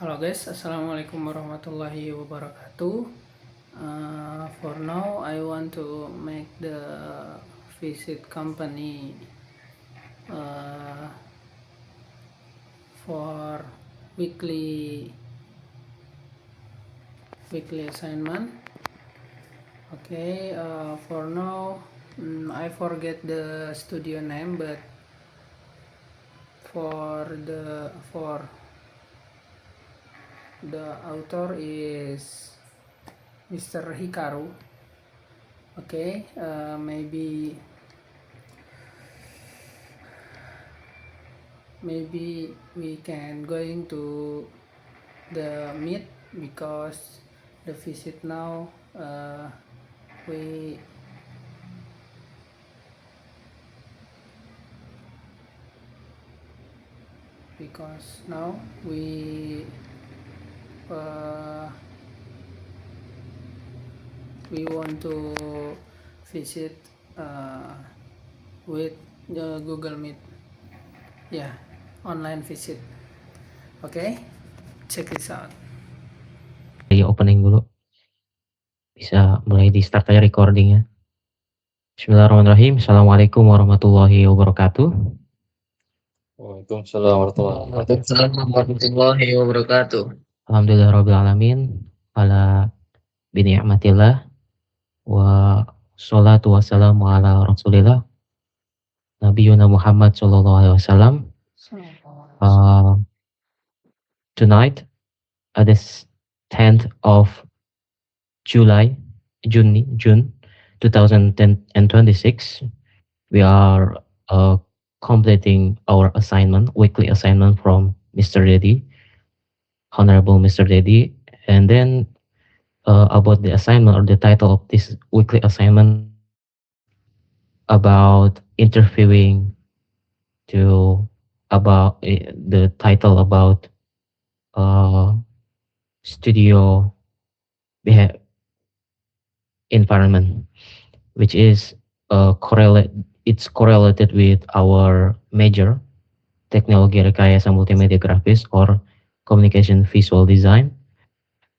Halo guys, assalamualaikum warahmatullahi wabarakatuh. For now, I want to make the visit company uh, for weekly assignment. Okay, for now, I forget the studio name, but for the author is Mr. Hikaru. Okay, maybe we can going to the meet because the visit now we because now uh, we want to visit with the Google Meet, yeah, online visit. Okay, check this out. Di opening dulu. Bisa mulai di start aja recordingnya. Bismillahirrahmanirrahim. Assalamualaikum warahmatullahi wabarakatuh. Waalaikumsalam warahmatullahi wabarakatuh. Alhamdulillahirrahmanirrahim. Ala bini'matillah. Wa salatu wassalamu ala rasulillah. Nabiyuna Muhammad sallallahu alaihi wasallam. Tonight, this 10th of June 2026, we are completing our weekly assignment from Mr. Dedi, Honorable Mr. Dedi. And then about the assignment, or the title of this weekly assignment, about interviewing about the title about studio environment, which is correlated with our major, Teknologi Rekayasa Multimedia Grafis or Communication Visual Design.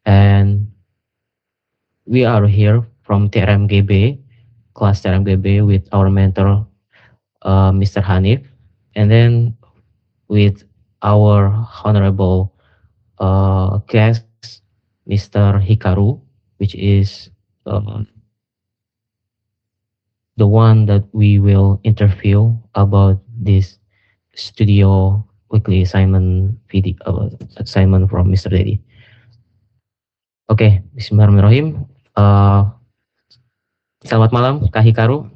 And we are here from TRMGB, class TRMGB, with our mentor, Mr. Hanif, and then with our honorable guest, Mr. Hikaru, which is the one that we will interview about this studio weekly assignment assignment from Mr. Dedi. Oke, bismillahirrahmanirrahim. Selamat malam, Kak Hikaru.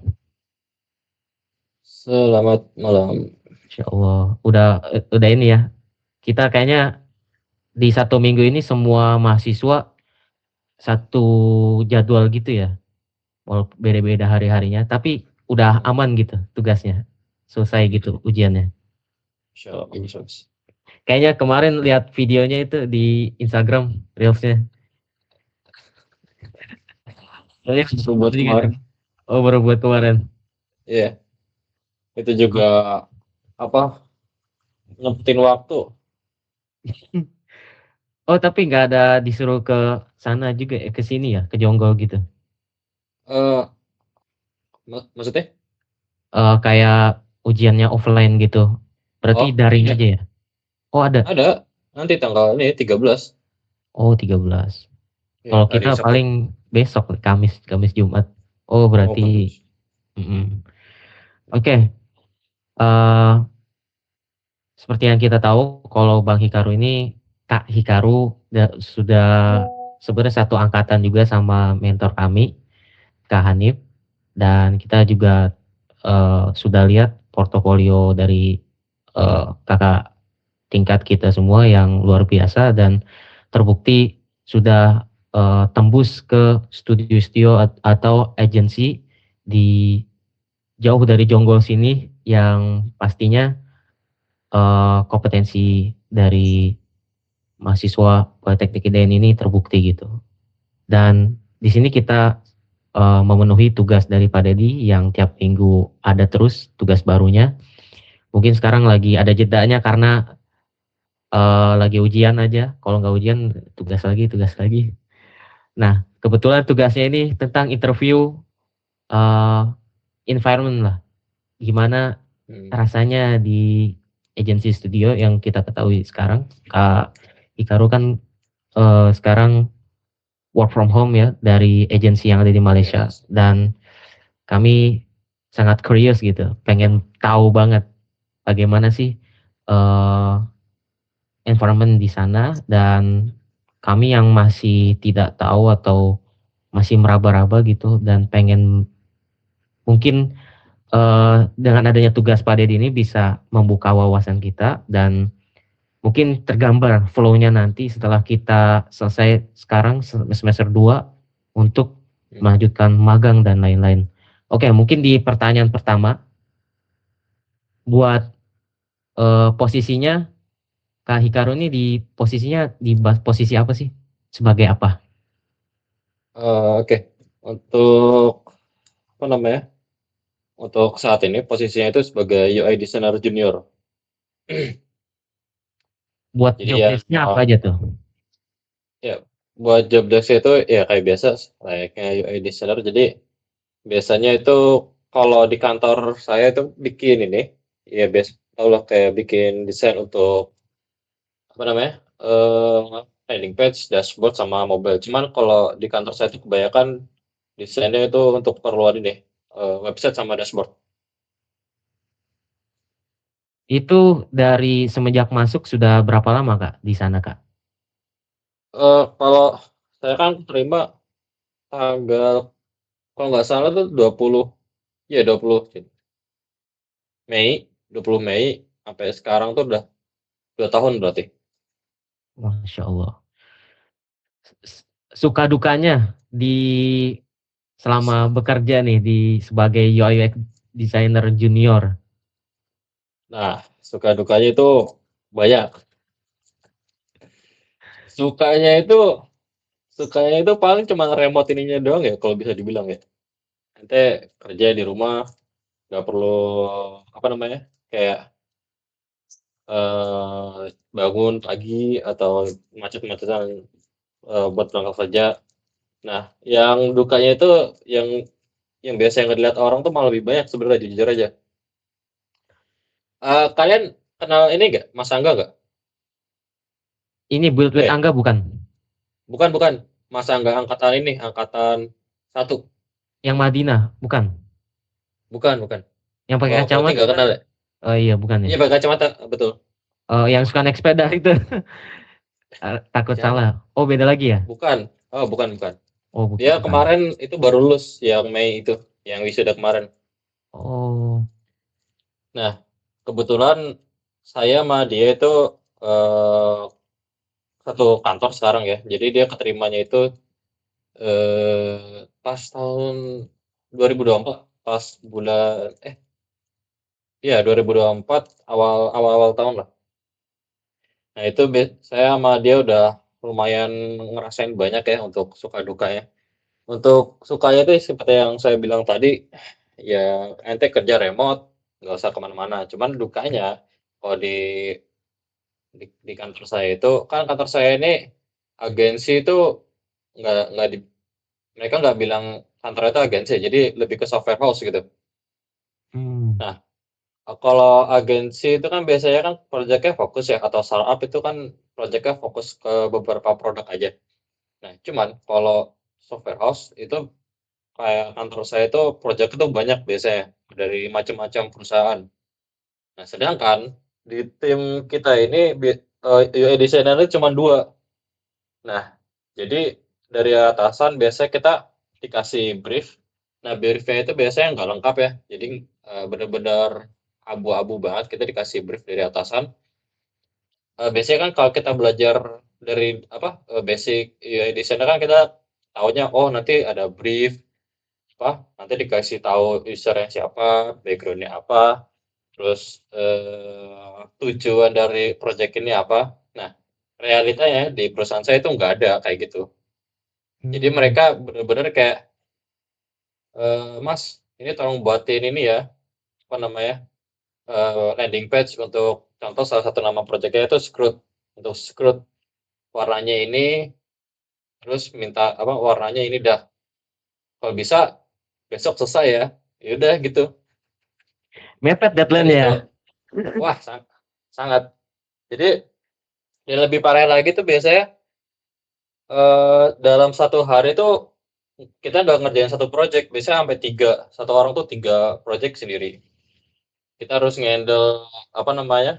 Selamat malam. Insyaallah. Udah ini ya. Kita kayaknya di satu minggu ini semua mahasiswa satu jadwal gitu ya. Walaupun beda-beda hari-harinya, tapi udah aman gitu tugasnya. Selesai gitu ujiannya. Insyaallah. Kayaknya kemarin lihat videonya itu di Instagram Reels-nya. Baru buat kemarin. Oh, baru buat kemarin. Iya. Itu juga nyempetin waktu. Oh, tapi nggak ada disuruh ke sana juga, ke sini ya, ke Jonggol gitu. Maksudnya? Kayak ujiannya offline gitu. Berarti daring aja ya? Oh, ada. Ada. Nanti tanggal ini 13. Oh, 13. Kalau kita paling besok, Kamis Jumat. Oh, berarti Oke. Seperti yang kita tahu, kalau Bang Hikaru ini, Kak Hikaru sudah sebenarnya satu angkatan juga sama mentor kami, Kak Hanif. Dan kita juga sudah lihat portofolio dari kakak tingkat kita semua yang luar biasa, dan terbukti sudah tembus ke studio atau agensi di jauh dari Jonggol sini, yang pastinya kompetensi dari mahasiswa Politeknik IDN ini terbukti gitu. Dan di sini kita memenuhi tugas dari Pak Dedi yang tiap minggu ada terus tugas barunya. Mungkin sekarang lagi ada jedanya karena lagi ujian aja, kalau nggak ujian tugas lagi. Nah, kebetulan tugasnya ini tentang interview environment lah. Gimana Hmm. rasanya di agency studio yang kita ketahui sekarang, Kak Hikaru kan sekarang work from home ya dari agensi yang ada di Malaysia, Yes. dan kami sangat curious gitu, pengen tahu banget bagaimana sih environment di sana, dan kami yang masih tidak tahu atau masih meraba-raba gitu dan pengen mungkin dengan adanya tugas Pak Dedi ini bisa membuka wawasan kita dan mungkin tergambar flow-nya nanti setelah kita selesai sekarang semester 2 untuk melanjutkan magang dan lain-lain. Oke, mungkin di pertanyaan pertama buat posisinya Kak Hikaru ini di posisinya di posisi apa sih? Sebagai apa? Oke. Untuk apa namanya? Untuk saat ini posisinya itu sebagai UI designer junior. Buat Jadi job ya, desk-nya apa aja tuh? ya buat job desk itu ya kayak biasa layaknya UI designer. Jadi biasanya itu kalau di kantor saya itu bikin ini, ya biasa tau lah kayak bikin desain untuk apa namanya? Landing page, dashboard sama mobile. Cuman kalau di kantor saya itu kebanyakan desainnya itu untuk keperluan ini, website sama dashboard. Itu dari semenjak masuk sudah berapa lama Kak di sana Kak? Kalau saya kan terima tanggal kalau nggak salah tuh 20, ya 20 Mei sampai sekarang tuh udah 2 tahun berarti. Masya Allah. Suka dukanya di selama bekerja nih di sebagai UI UX designer junior. Nah, suka dukanya itu banyak. Sukanya itu sukanya itu paling cuma remote ininya doang ya kalau bisa dibilang ya. Ente kerja di rumah, nggak perlu apa namanya, kayak, bangun pagi atau macet-macetan, buat berangkat kerja. Nah, yang dukanya itu yang biasa yang dilihat orang tuh malah lebih banyak sebenarnya jujur aja. Kalian kenal ini nggak, Mas Angga nggak? Ini build with Eh, Angga bukan? bukan bukan, Mas Angga angkatan ini, angkatan satu. Yang Madinah bukan? Bukan bukan. Yang pakai Oh, berarti kacamata? nggak kenal ya? Oh iya bukan ya. Iya pakai kacamata, betul. Yang suka naik sepeda itu. Takut Siapa? salah. Oh beda lagi ya? Bukan. Oh, bukan bukan. Oh Dia bukan. kemarin itu baru lulus yang Mei itu, yang wisuda kemarin. Oh. Nah, kebetulan saya sama dia itu, eee, satu kantor sekarang ya. Jadi dia keterimanya itu, pas tahun 2024, pas bulan iya 2024 awal-awal tahun lah. Nah itu saya sama dia udah lumayan ngerasain banyak ya untuk suka dukanya. Untuk sukanya itu seperti yang saya bilang tadi, ya ente kerja remote, nggak usah kemana-mana. Cuman dukanya kalau di kantor saya itu, kan kantor saya ini agensi itu nggak di mereka nggak bilang kantornya itu agensi, jadi lebih ke software house gitu. Hmm. Nah, kalau agensi itu kan biasanya kan projeknya fokus ya, atau startup itu kan projeknya fokus ke beberapa produk aja. Nah, cuman kalau software house itu kayak kantor saya itu project itu banyak biasanya dari macam-macam perusahaan. Nah, sedangkan di tim kita ini UI designer cuma dua. Nah, jadi dari atasan biasanya kita dikasih brief. Nah, briefnya itu biasanya nggak lengkap ya. Jadi benar-benar abu-abu banget. Kita dikasih brief dari atasan. Biasanya kan kalau kita belajar dari apa basic UI designer kan kita taunya oh nanti ada brief apa nanti dikasih tahu usernya siapa, backgroundnya apa, terus tujuan dari project ini apa. Nah, realitanya di perusahaan saya itu nggak ada kayak gitu. Jadi Hmm. mereka benar-benar kayak, Mas, ini tolong buatin ini ya, apa namanya, landing page untuk contoh salah satu nama project-nya itu Scrut. untuk scrut warnanya ini, terus minta apa warnanya ini dah. Kalau bisa besok selesai ya. Ya udah gitu. Mepet Dan deadline ya. itu wah sangat. Jadi yang lebih parah lagi tuh biasanya dalam satu hari tuh kita udah ngerjain satu project, biasanya sampai 3, satu orang tuh 3 project sendiri. Kita harus ngendel apa namanya,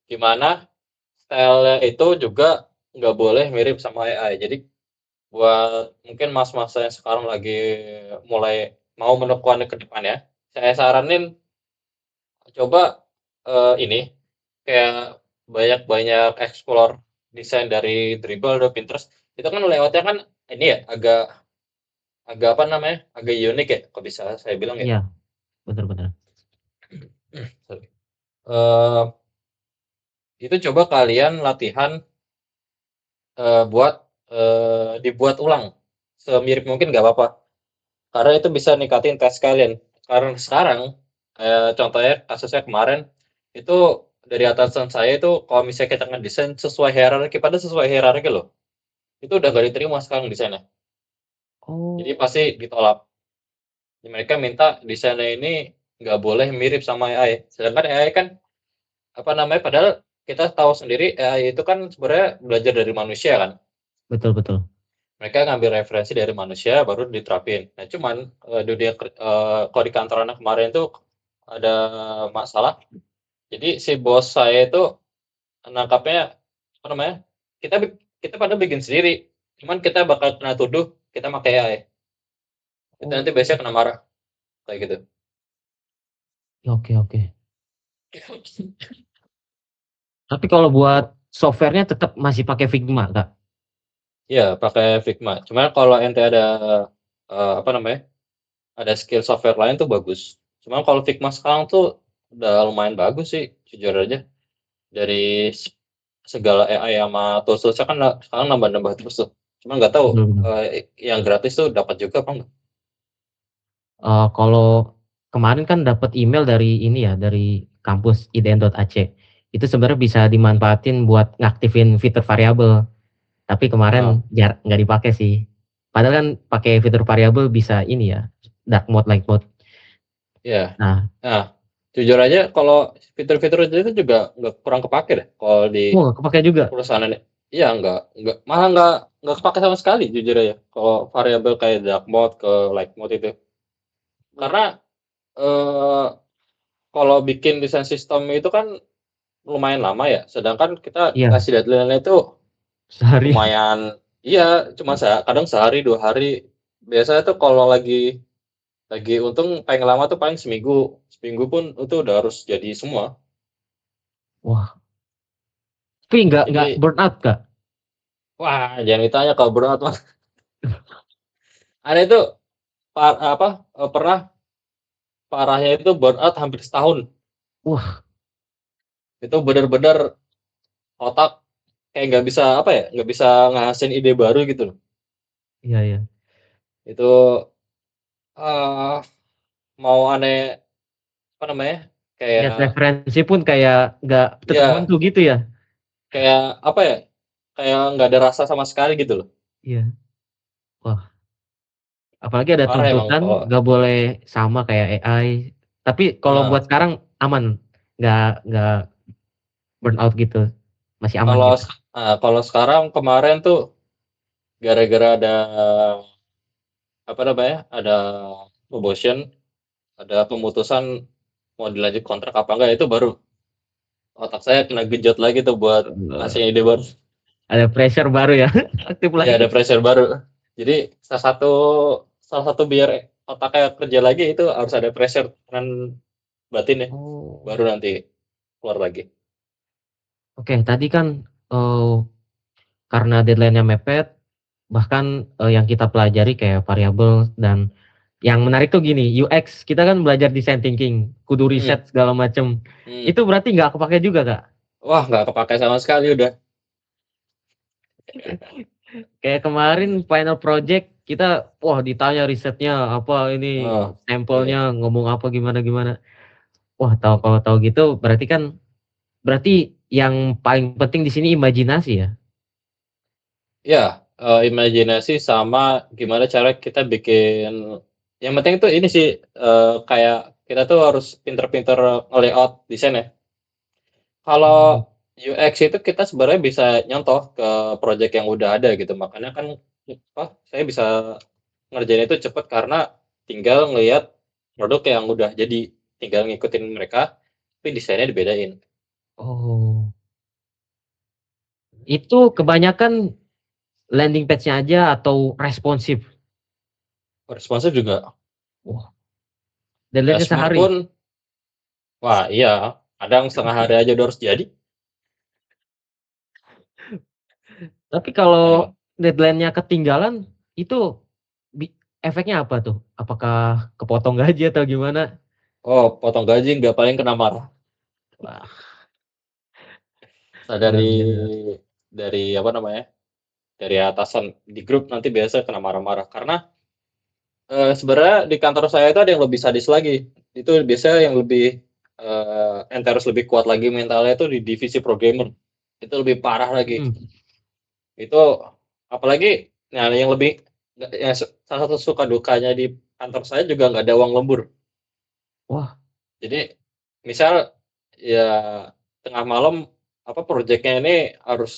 gimana style itu juga nggak boleh mirip sama AI. Jadi buat mungkin mas-mas yang sekarang lagi mulai mau menekuni ke depan ya, saya saranin coba ini kayak banyak-banyak explore desain dari Dribble atau Pinterest. Itu kan layoutnya kan ini ya agak agak apa namanya agak unik ya kalau bisa saya bilang ya. Iya, betul-betul. Sorry. Eh, itu coba kalian latihan buat dibuat ulang semirip mungkin nggak apa-apa karena itu bisa ningkatin tes kalian karena sekarang contohnya kasusnya kemarin itu dari atasan saya itu kalau misalnya kita ngedesain sesuai hierarki pada sesuai hierarki loh itu udah gak diterima sekarang desainnya jadi Oh, pasti ditolak. Mereka minta desainnya ini nggak boleh mirip sama AI sedangkan AI kan apa namanya padahal kita tahu sendiri AI itu kan sebenarnya belajar dari manusia kan. betul-betul. Mereka ngambil referensi dari manusia baru diterapin. Nah, cuman kalau di kantor anak kemarin tuh ada masalah. Jadi si bos saya itu nangkapnya apa namanya? Kita kita pada bikin sendiri. Cuman kita bakal kena tuduh kita pakai AI. Itu Oh, nanti biasanya kena marah kayak gitu. oke oke. Tapi kalau buat softwarenya tetap masih pakai Figma, Kak? Iya, pakai Figma. Cuman kalau ente ada apa namanya? Ada skill software lain tuh bagus. Cuman kalau Figma sekarang tuh udah lumayan bagus sih, jujur aja. Dari segala AI sama tools-toolsnya kan sekarang nambah-nambah terus tuh. Cuman nggak tahu Betul-betul. yang gratis tuh dapat juga apa enggak? Kalau kemarin kan dapat email dari ini ya, dari kampus IDN.ac. Itu sebenarnya bisa dimanfaatin buat ngaktifin fitur variabel. Tapi Ah, kemarin nggak dipakai sih. Padahal kan pakai fitur variabel bisa ini ya, dark mode, light mode. ya. Nah, Nah, jujur aja kalau fitur-fitur itu juga nggak kurang kepake deh kalau di nggak kepake juga. perusahaan ini. Iya, nggak malah nggak kepake sama sekali jujur aja. Kalau variabel kayak dark mode ke light mode itu. Karena eh, kalau bikin desain sistem itu kan lumayan lama ya. Sedangkan kita Iya, kasih deadline itu sehari. lumayan iya, cuma kadang sehari, 2 hari. Biasanya tuh kalau lagi untung paling lama tuh paling seminggu. Seminggu pun itu udah harus jadi semua. Wah, tapi nggak Jadi, burn out, Kak? wah jangan ditanya kalau burnout mah. Ada itu pernah parahnya itu burnout hampir setahun. Wah, Itu bener-bener otak kayak nggak bisa apa ya, nggak bisa ngahasilin ide baru gitu loh. iya iya. Itu eh mau aneh apa namanya? Lihat Kayak referensi pun kayak nggak ya terbantu gitu ya? kayak apa ya? Kayak nggak ada rasa sama sekali gitu loh. Iya. Wah, apalagi ada Parah emang tuntutan kalau nggak boleh sama kayak AI. Tapi kalau buat nah, sekarang aman, nggak burn out gitu, masih aman kalau gitu. kalau sekarang kemarin tuh gara-gara ada apa namanya? Ada promotion, ada pemutusan mau dilanjut kontrak apa enggak itu baru otak saya kena genjot lagi tuh buat ngasih ide baru. Ada pressure baru ya, aktif Ya ada lagi. pressure baru. Jadi salah satu biar otaknya kerja lagi itu harus ada pressure kan batin ya. Oh, Baru nanti keluar lagi. oke. Tadi kan karena deadline-nya mepet, bahkan yang kita pelajari kayak variabel dan yang menarik tuh gini, UX kita kan belajar design thinking, kudu Hmm, riset segala macem. hmm. Itu berarti nggak kepake juga, Kak? Wah nggak kepakai sama sekali udah. Kayak kemarin final project kita, wah ditanya risetnya apa ini, Oh, iya. sampelnya ngomong apa gimana gimana. Wah tahu kalau tahu gitu berarti kan berarti yang paling penting di sini imajinasi ya? Ya, imajinasi sama gimana cara kita bikin yang penting tuh ini sih, kayak kita tuh harus pinter-pinter nge-layout desain ya. Mmm. Kalau UX itu kita sebenarnya bisa nyontoh ke project yang udah ada gitu, makanya kan, saya bisa ngerjain itu cepet karena tinggal ngelihat produk yang udah jadi, tinggal ngikutin mereka, tapi desainnya dibedain. Oh, itu kebanyakan landing page-nya aja atau responsif? Responsif juga, Wah, deadline-nya dashboard sehari? pun, wah iya, kadang setengah hari aja udah harus jadi. Tapi kalau Nah, deadline-nya ketinggalan, itu bi efeknya apa tuh? Apakah kepotong gaji atau gimana? oh potong gaji nggak, paling kena marah. Wah, Nah, luar dari biasa. apa namanya, dari atasan di grup nanti biasa kena marah-marah karena, sebenarnya di kantor saya itu ada yang lebih sadis lagi. Itu biasanya yang lebih, ente harus lebih kuat lagi mentalnya itu di divisi programmer. Itu lebih parah lagi. Mhm. Itu apalagi nah yang lebih yang salah satu suka dukanya di kantor saya juga nggak ada uang lembur. Wah, Jadi misal ya tengah malam apa projeknya ini harus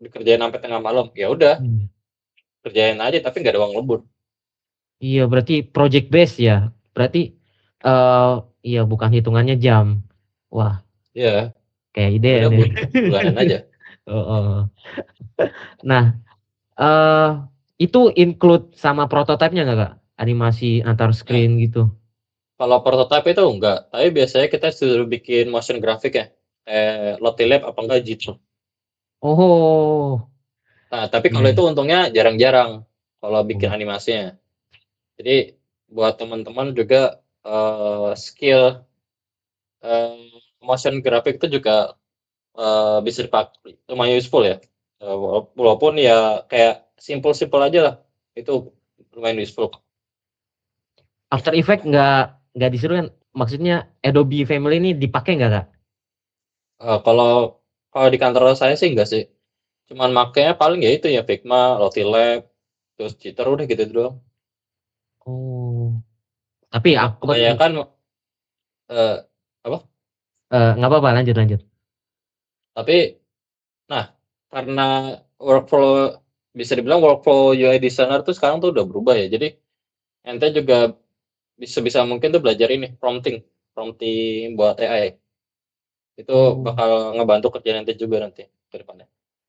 dikerjain sampai tengah malam, ya udah mmm, kerjain aja tapi nggak ada uang lembur. iya berarti project base ya? Berarti, eee, iya bukan hitungannya jam. Wah, Iya, kayak ya idean udah nih. bulanan aja. Heeh. Nah, eee, itu include sama prototipe-nya nggak, Kak? Animasi antar Nah, screen gitu? kalau prototipe itu enggak, tapi biasanya kita suruh bikin motion graphic ya, Lottie Lab apa enggak Jitsu. Oh, Nah, tapi kalau iya. itu untungnya jarang-jarang kalau bikin Oh. animasinya. Jadi buat teman-teman juga, skill, motion graphic itu juga, bisa dipakai lumayan useful ya, walaupun ya kayak simpel-simpel aja lah, itu lumayan useful. After Effects nggak disuruh kan? Maksudnya Adobe Family ini dipakai nggak, Kak? Kalau kalau di kantor saya sih enggak sih, cuman makanya paling ya itu ya Figma, Lottie Lab, terus Jitter udah gitu doang. Oh, tapi Kebanyakan, apa, nggak apa-apa, lanjut lanjut. tapi nah, karena workflow bisa dibilang workflow UI designer tuh sekarang tuh udah berubah ya. Jadi ente juga sebisa mungkin tuh belajar ini prompting, prompting buat AI. Itu Oh, bakal ngebantu kerjaan ente juga nanti ke depannya.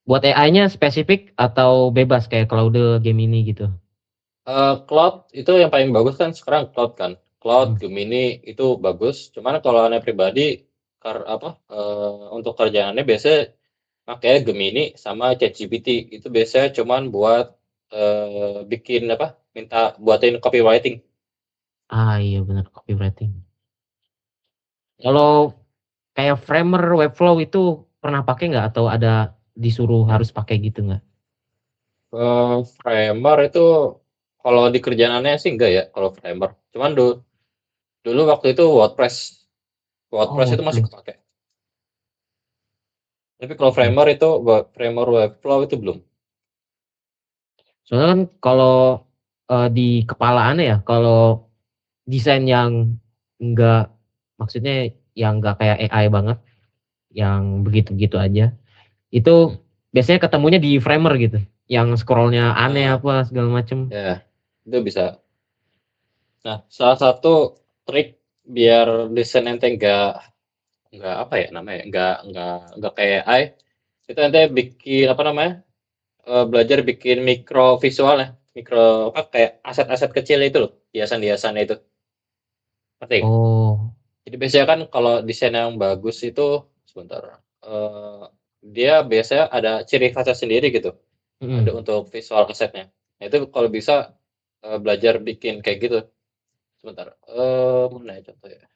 buat AI-nya spesifik atau bebas kayak Claude, Gemini gitu? Claude itu yang paling bagus kan sekarang Claude kan. Claude, Mhm. Gemini itu bagus. Cuman kalau aneh pribadi apa, untuk kerjaannya biasanya makanya Gemini sama ChatGPT. Itu biasanya cuman buat, bikin apa, minta buatin copywriting. Ah, iya bener, copywriting. Mhm. Kalau kayak Framer, Webflow itu pernah pakai nggak atau ada disuruh harus pakai gitu nggak? Framer itu kalau di kerjaan aneh sih enggak ya kalau Framer. Cuman dulu waktu itu WordPress. Oh, WordPress itu masih WordPress. kepake. Tapi kalau Iya. Framer itu Framer Webflow itu belum. Soalnya kan kalau, di kepala aneh ya, kalau desain yang enggak maksudnya yang enggak kayak AI banget, yang begitu-begitu aja, itu Mhm. biasanya ketemunya di Framer gitu, yang scroll-nya aneh Nah, apa segala macem. ya itu bisa. Nah, salah satu trik biar desain ente nggak apa ya namanya, nggak kayak AI, itu ente bikin apa namanya, belajar bikin mikro visual ya, mikro apa, kayak aset-aset kecil itu loh, hiasan-hiasannya itu, ngerti? Oh, Jadi biasanya kan kalau desain yang bagus itu sebentar, dia biasanya ada ciri khasnya sendiri gitu, ada mhm. untuk visual asetnya. Nah itu kalau bisa, belajar bikin kayak gitu. Sebentar, mana ya contohnya?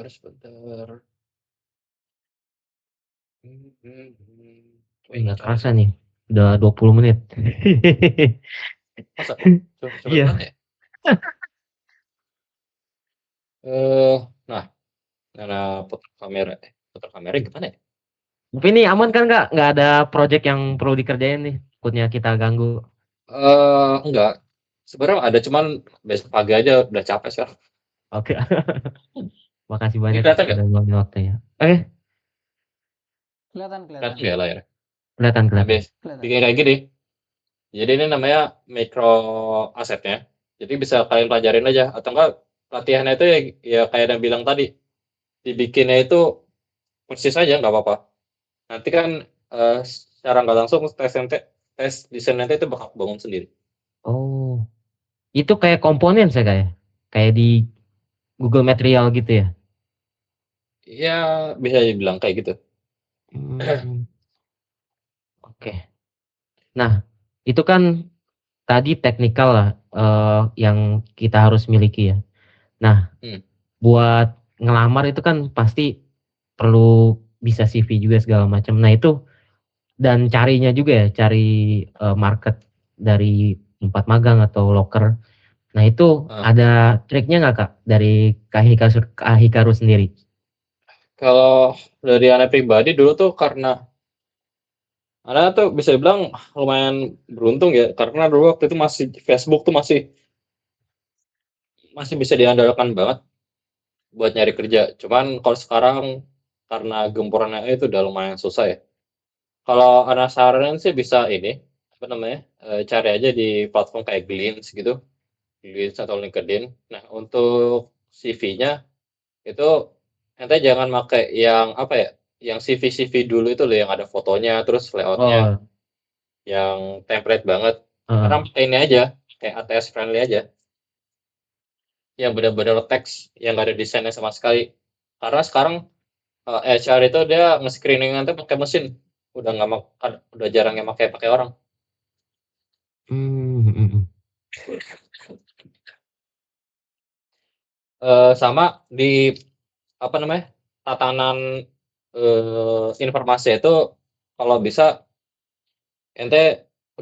Sebentar. Wih, nggak Cari kerasa dulu. nih, udah 20 menit. Masa? Cepet Iya. banget ya? Nah, Nah, putar kamera gimana ya? Tapi ini aman kan nggak ada project yang perlu dikerjain nih, takutnya kita ganggu. Enggak. Sebenarnya ada, cuman besok pagi aja udah capek sekarang. Oke. Makasih Ini banyak kelihatan nggak? udah luangin waktunya. Oke, Kelihatan, Kelihatan kelihatan, nggak layar? kelihatan Nah, kelihatan. kelihatan. bikin kayak gini. Jadi ini namanya micro asetnya. Jadi bisa kalian pelajarin aja. Atau enggak latihannya itu ya kayak yang bilang tadi. Dibikinnya itu persis aja nggak apa-apa. Nanti kan secara nggak langsung tes desain nanti itu bakal bangun sendiri. Oh, itu kayak komponen saya kayak di Google Material gitu ya. Ya bisa dibilang kayak gitu. Hmm, oke. Nah, itu kan tadi teknikal lah yang kita harus miliki ya. Nah, Hmm. buat ngelamar itu kan pasti perlu bisa CV juga segala macam. Nah, itu dan carinya juga ya, cari market dari tempat magang atau loker. Nah, itu Nah, ada triknya nggak Kak dari Kak Hikaru sendiri? kalau dari anak pribadi dulu tuh karena anak tuh bisa dibilang lumayan beruntung ya karena dulu waktu itu masih Facebook tuh masih masih bisa diandalkan banget buat nyari kerja. Cuman kalau sekarang karena gempurannya itu udah lumayan susah ya. Kalau anak saranin sih bisa ini apa namanya cari aja di platform kayak Glints gitu, Glints atau LinkedIn. Nah untuk CV-nya itu ente jangan pakai yang apa ya, yang CV-CV dulu itu loh yang ada fotonya terus layoutnya Oh, yang template banget. heeh. Sekarang pakai ini aja, kayak ATS friendly aja, yang benar-benar teks, yang gak ada desainnya sama sekali. Karena sekarang HR itu dia nge-screening nanti pakai mesin, udah nggak udah jarang yang pakai pakai orang. Hmm, hmm, hmm. Sama di apa namanya tatanan informasi itu kalau bisa ente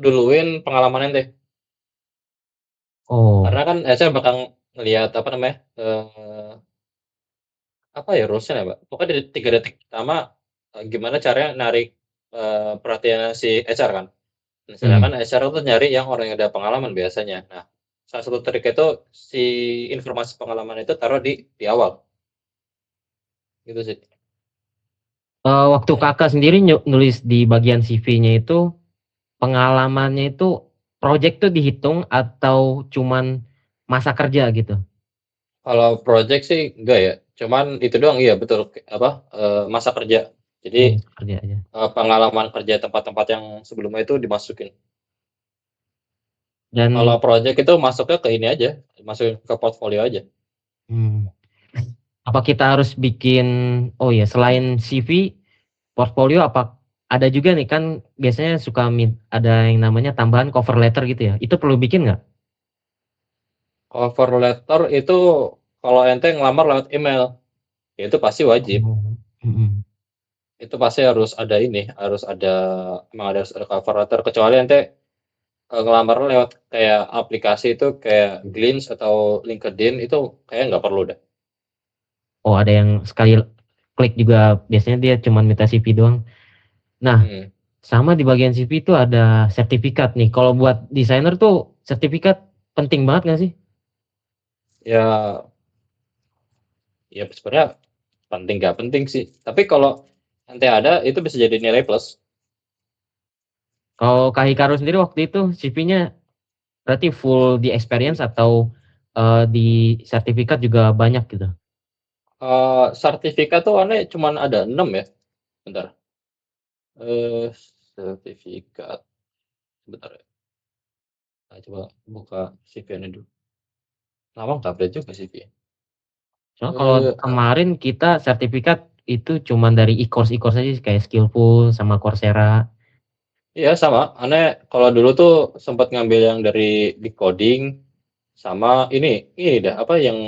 duluin pengalaman ente. Karena Oh, kan saya bakal ngelihat apa namanya, apa ya rules-nya ya, Mbak? Pokoknya dari 3 detik pertama, gimana caranya narik, perhatian si HR kan. Nah, hmm. sedangkan HR itu nyari yang orang yang ada pengalaman biasanya. Nah, salah satu trik itu si informasi pengalaman itu taruh di awal, gitu sih. Waktu Kakak sendiri nulis di bagian CV-nya itu pengalamannya itu project tuh dihitung atau cuman masa kerja gitu? Kalau project sih enggak ya, cuman itu doang iya betul, apa, masa kerja. Jadi, Oh, masa kerja aja. pengalaman kerja tempat-tempat yang sebelumnya itu dimasukin. Kalau Dan project itu masuknya ke ini aja, masukin ke portfolio aja. hmm, apa kita harus bikin oh ya selain CV, portfolio apa ada juga nih kan biasanya suka ada yang namanya tambahan cover letter gitu ya. Itu perlu bikin nggak? Cover letter itu kalau ente ngelamar lewat email, ya itu pasti wajib. Oh, mhm. Itu pasti harus ada ini, harus ada emang harus ada cover letter kecuali ente, ngelamar lewat kayak aplikasi itu kayak Glints atau LinkedIn itu kayaknya nggak perlu dah. Oh, ada yang sekali klik juga biasanya dia cuma minta CV doang. Nah, Mhm. sama di bagian CV itu ada sertifikat nih. Kalau buat desainer tuh sertifikat penting banget nggak sih? Ya ya sebenarnya penting nggak penting sih, tapi kalau ente ada itu bisa jadi nilai plus. Kalau Kak Hikaru sendiri waktu itu CV-nya berarti full di experience atau di sertifikat juga banyak gitu? Sertifikat tuh aneh cuman ada 6 ya, bentar, eee, sertifikat, bentar ya, coba buka CV-nya dulu. Lama nggak update juga CV. Soalnya kalau Eee, kemarin kita sertifikat itu cuman dari e-course aja sih, kayak Skillful sama Coursera. iya sama, aneh kalau dulu tuh sempat ngambil yang dari Decoding sama ini dah, apa yang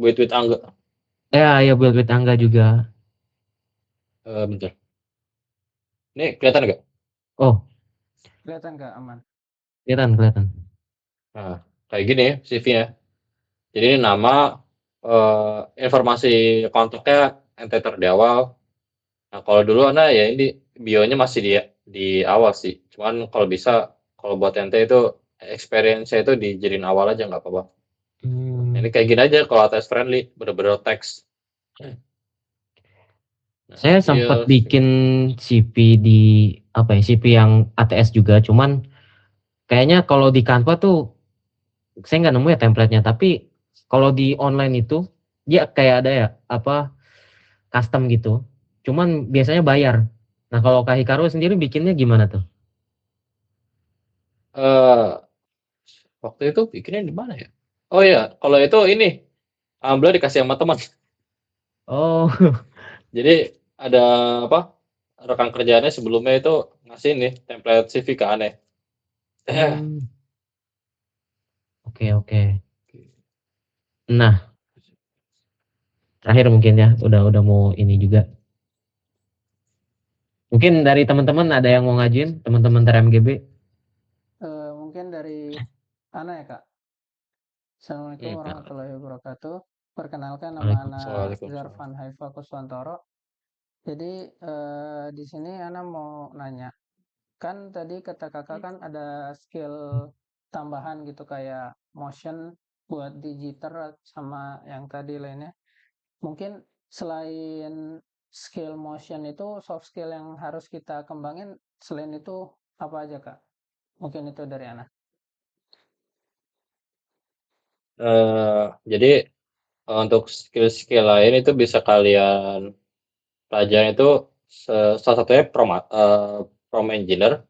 Buit Angga, Ya, Build with Angga juga. bentar, ini kelihatan nggak? Oh, Kelihatan nggak aman? kelihatan kelihatan. Nah, kayak gini CV-nya. Jadi ini nama, informasi kontaknya Enter di awal. Nah, kalau dulu Ana ya ini bionya masih di awal sih. Cuman kalau bisa, kalau buat ente itu experience-nya itu dijadiin awal aja nggak apa-apa. Nah, ini kayak gini aja kalau ATS friendly, bener-bener teks. Nah, Saya sempat iya, bikin CP di apa ya, CP yang ATS juga, cuman kayaknya kalau di Canva tuh saya nggak nemu ya template-nya, tapi kalau di online itu dia kayak ada ya apa custom gitu. Cuman biasanya bayar. Nah, kalau Kak Hikaru sendiri bikinnya gimana tuh? eh, waktu itu bikinnya di mana ya? Oh iya, kalau itu ini alhamdulillah dikasih sama teman. Oh, Jadi ada apa? Rekan kerjaannya sebelumnya itu ngasih nih template CV ke Ane. hmm, oke oke. Nah, terakhir mungkin ya, udah mau ini juga. Mungkin dari teman-teman ada yang mau ngajuin, teman-teman TRMGB? Mungkin dari Ana ya Kak. Assalamualaikum Hmm. warahmatullahi wabarakatuh. Perkenalkan nama Ana Waalaikumsalam. Zarfan Haifa Kuswantoro. Jadi di sini Ana mau nanya, kan tadi kata kakak kan ada skill tambahan gitu kayak motion buat digital sama yang tadi lainnya. Mungkin selain skill motion itu soft skill yang harus kita kembangin selain itu apa aja Kak? Mungkin itu dari Ana. Jadi untuk skill-skill lain itu bisa kalian pelajarin itu salah satunya prompt engineer.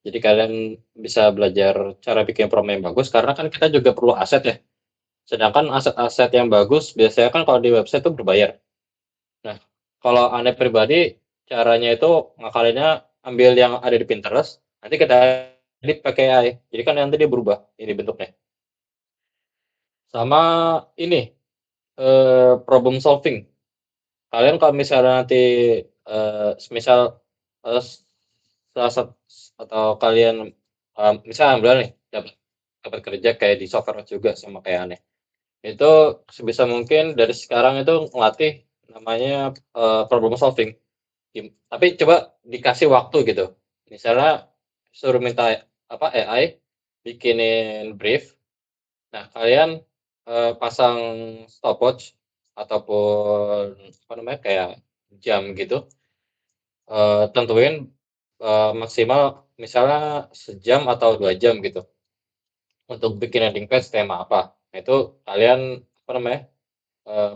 Jadi kalian bisa belajar cara bikin prompt yang bagus karena kan kita juga perlu aset ya. Sedangkan aset-aset yang bagus biasanya kan kalau di website itu berbayar. Nah, kalau Anda pribadi caranya itu ngakalinnya ambil yang ada di Pinterest, nanti kita edit pakai AI. Jadi kan nanti dia berubah ini bentuknya. Sama ini problem solving. Kalian kalau misalnya nanti misal eh, salah satu atau kalian misalnya ambil nih dapat dapat kerja kayak di software juga sama kayak aneh. Itu sebisa mungkin dari sekarang itu ngelatih namanya problem solving. Tapi coba dikasih waktu gitu. Misalnya suruh minta apa AI bikinin brief. Nah, kalian pasang stopwatch ataupun apa namanya kayak jam gitu. Tentuin maksimal misalnya sejam atau 2 jam gitu untuk bikin landing page tema apa. Nah, itu kalian apa namanya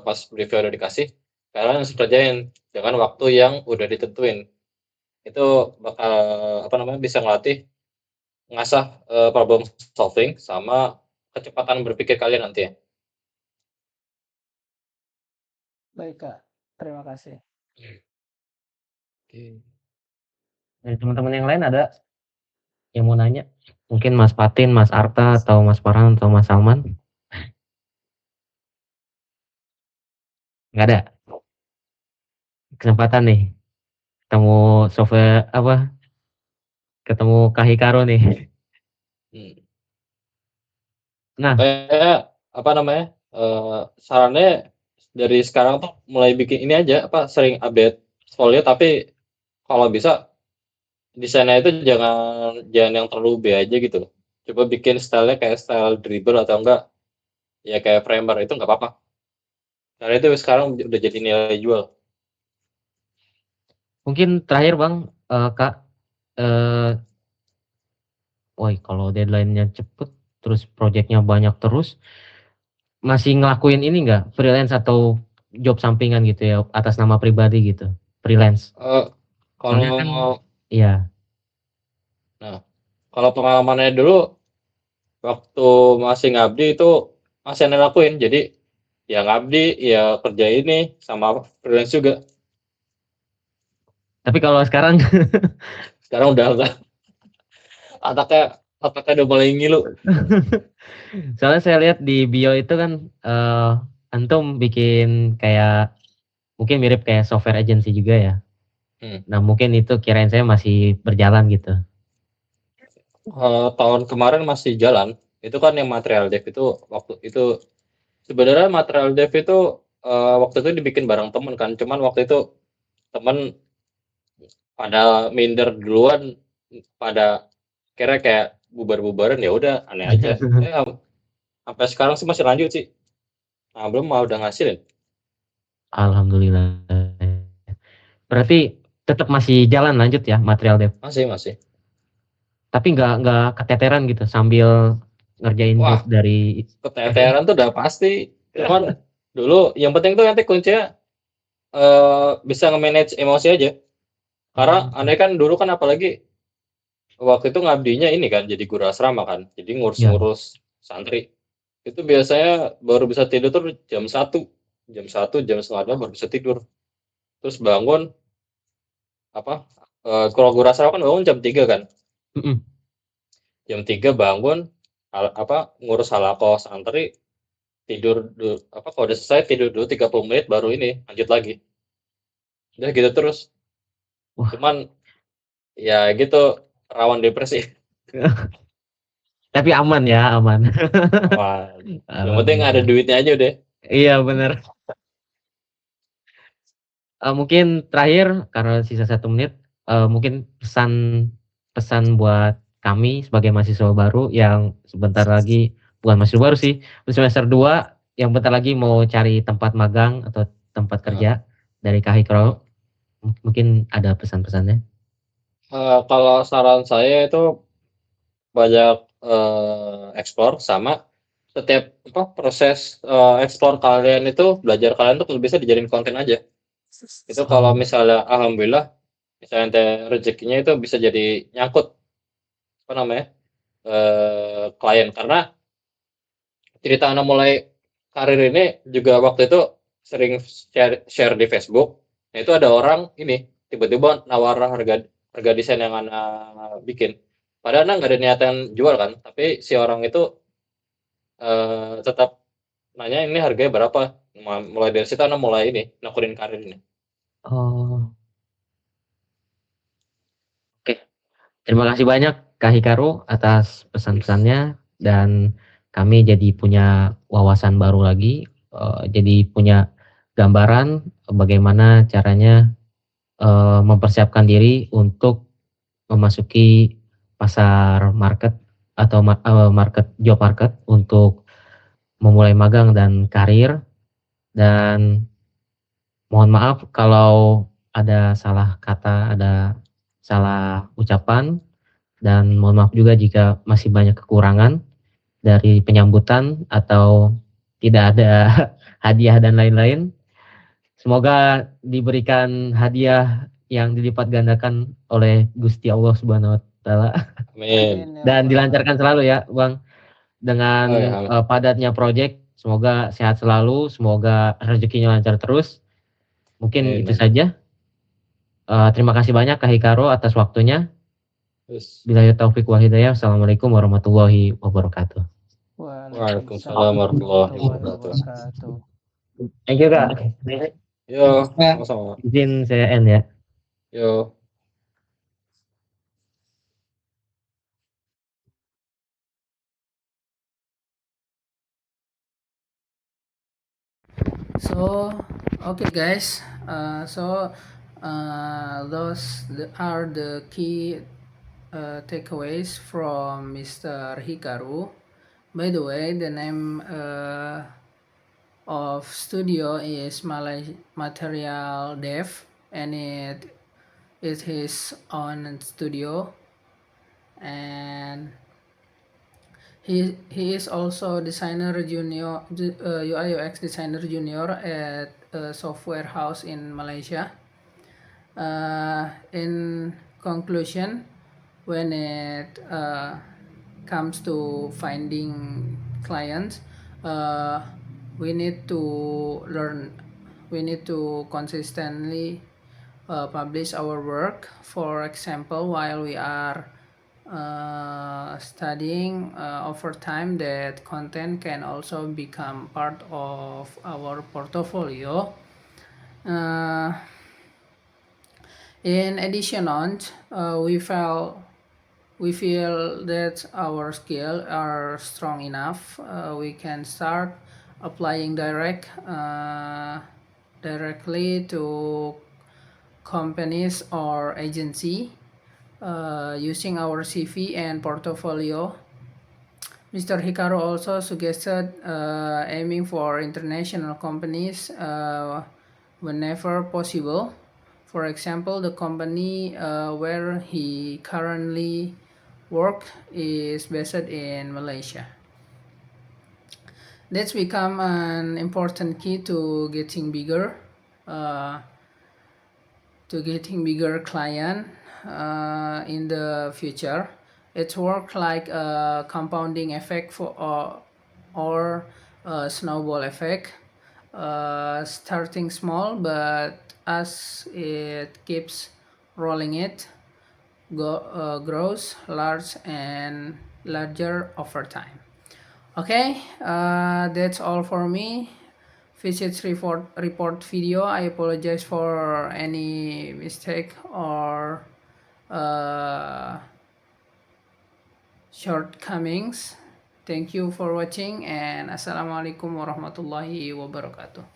pas briefnya udah dikasih, kalian harus kerjain dengan waktu yang udah ditentuin. Itu bakal apa namanya bisa ngelatih ngasah problem solving sama kecepatan berpikir kalian nanti ya. Baik Kak, terima kasih. Oke. Dari teman-teman yang lain ada yang mau nanya? Mungkin Mas Patin, Mas Arta, atau Mas Farhan, atau Mas Salman? Nggak ada. Kesempatan nih. Ketemu software apa? Ketemu Kak Hikaru nih. Hmm. Nah, Kayak apa namanya sarannya dari sekarang tuh mulai bikin ini aja apa sering update portfolio tapi kalau bisa desainnya itu jangan jangan yang terlalu B aja gitu loh. Coba bikin stylenya kayak style dribble atau enggak ya kayak framer itu nggak apa-apa. Karena itu sekarang udah jadi nilai jual. mungkin terakhir Bang, Kak, eh, woi kalau deadline-nya cepet, terus project-nya banyak terus, masih ngelakuin ini nggak freelance atau job sampingan gitu ya atas nama pribadi gitu, freelance? Eh, Soalnya kalau kan, iya. nah kalau pengalamannya dulu waktu masih ngabdi itu masih aneh lakuin. Jadi ya ngabdi ya kerja ini sama freelance juga. Tapi kalau sekarang, Sekarang udah enggak. Otaknya udah mulai ngilu. soalnya saya lihat di bio itu kan, antum bikin kayak mungkin mirip kayak software agency juga ya. Hmm. Nah mungkin itu kirain saya masih berjalan gitu. Tahun kemarin masih jalan. Itu kan yang material dev itu waktu itu sebenarnya material dev itu waktu itu dibikin bareng temen kan, cuman waktu itu temen pada minder duluan, pada kira kayak bubar-bubaran, ya udah aneh aja. Sampai sekarang sih masih lanjut sih. Nah, belum mau udah ngasilin. Alhamdulillah. Berarti tetap masih jalan lanjut ya material dev. Masih. Tapi nggak keteteran gitu sambil ngerjain Wah, job dari keteteran tuh udah pasti. Cuman dulu yang penting tuh nanti kuncinya bisa nge-manage emosi aja. Karena aneh kan dulu kan apalagi waktu itu ngabdinya ini kan jadi guru asrama kan. Jadi ya. ngurus-ngurus santri. Itu biasanya baru bisa tidur tuh jam 1. Jam 1, jam setengah 2 baru bisa tidur. Terus bangun kalau guru asrama kan bangun jam 3 kan. Mm-mm. Jam 3 bangun ngurus halaqah santri, tidur kalau udah selesai tidur dulu 30 menit baru ini lanjut lagi. Udah gitu terus. Wah. Cuman ya gitu rawan depresi. Tapi aman ya, aman. Wah, yang penting ada duitnya aja deh. Iya bener. Mungkin terakhir karena sisa 1 menit, mungkin pesan buat kami sebagai mahasiswa baru yang sebentar lagi, bukan mahasiswa baru sih, semester 2 yang bentar lagi mau cari tempat magang atau tempat kerja dari Kak Hikro. Mungkin ada pesan-pesannya? Kalau saran saya itu banyak explore, sama setiap proses explore kalian itu, belajar kalian tuh bisa dijadiin konten aja. Itu kalau misalnya alhamdulillah misalnya rezekinya itu bisa jadi nyangkut klien. Karena cerita anak mulai karir ini juga waktu itu sering share di Facebook. Nah, itu ada orang ini tiba-tiba nawar harga desain yang anak bikin. Padahal anak nggak ada niatan jual kan, tapi si orang itu tetap nanya ini harganya berapa. Mulai dari situ anak mulai ini nakurin karir ini. Oh. Oke. Terima kasih banyak Kak Hikaru atas pesan-pesannya, dan kami jadi punya wawasan baru lagi, jadi punya gambaran bagaimana caranya mempersiapkan diri untuk memasuki pasar market atau job market untuk memulai magang dan karir. Dan mohon maaf kalau ada salah kata, ada salah ucapan, dan mohon maaf juga jika masih banyak kekurangan dari penyambutan atau tidak ada hadiah dan lain-lain. Semoga diberikan hadiah yang dilipat gandakan oleh Gusti Allah Subhanahu wa Ta'ala. Amin. Dan dilancarkan selalu ya, Bang, dengan padatnya project. Semoga sehat selalu, semoga rezekinya lancar terus. Mungkin itu saja. Terima kasih banyak Kak Hikaru atas waktunya. Billahi taufiq wal hidayah. Assalamualaikum warahmatullahi wabarakatuh. Waalaikumsalam warahmatullahi wabarakatuh. Thank you Kak. Yo, sama-sama. Izin saya end ya. Yo. So, okay guys, those are the key takeaways from Mr. Hikaru. By the way, the name of studio is Material Dev, and it is his own studio, and he is also designer junior, UI UX designer junior at a software house in Malaysia. In conclusion, when it comes to finding clients, we need to learn, we need to consistently publish our work. For example, while we are studying, over time that content can also become part of our portfolio. In addition on, we feel that our skills are strong enough, we can start applying directly to companies or agency using our CV and portfolio. Mr. Hikaru also suggested aiming for international companies whenever possible. For example, the company where he currently works is based in Malaysia. That's become an important key to getting bigger client in the future. It's work like a compounding effect or a snowball effect, starting small, but as it keeps rolling, it grows large and larger over time. Okay, that's all for me. Visit report video. I apologize for any mistake or shortcomings. Thank you for watching, and assalamualaikum warahmatullahi wabarakatuh.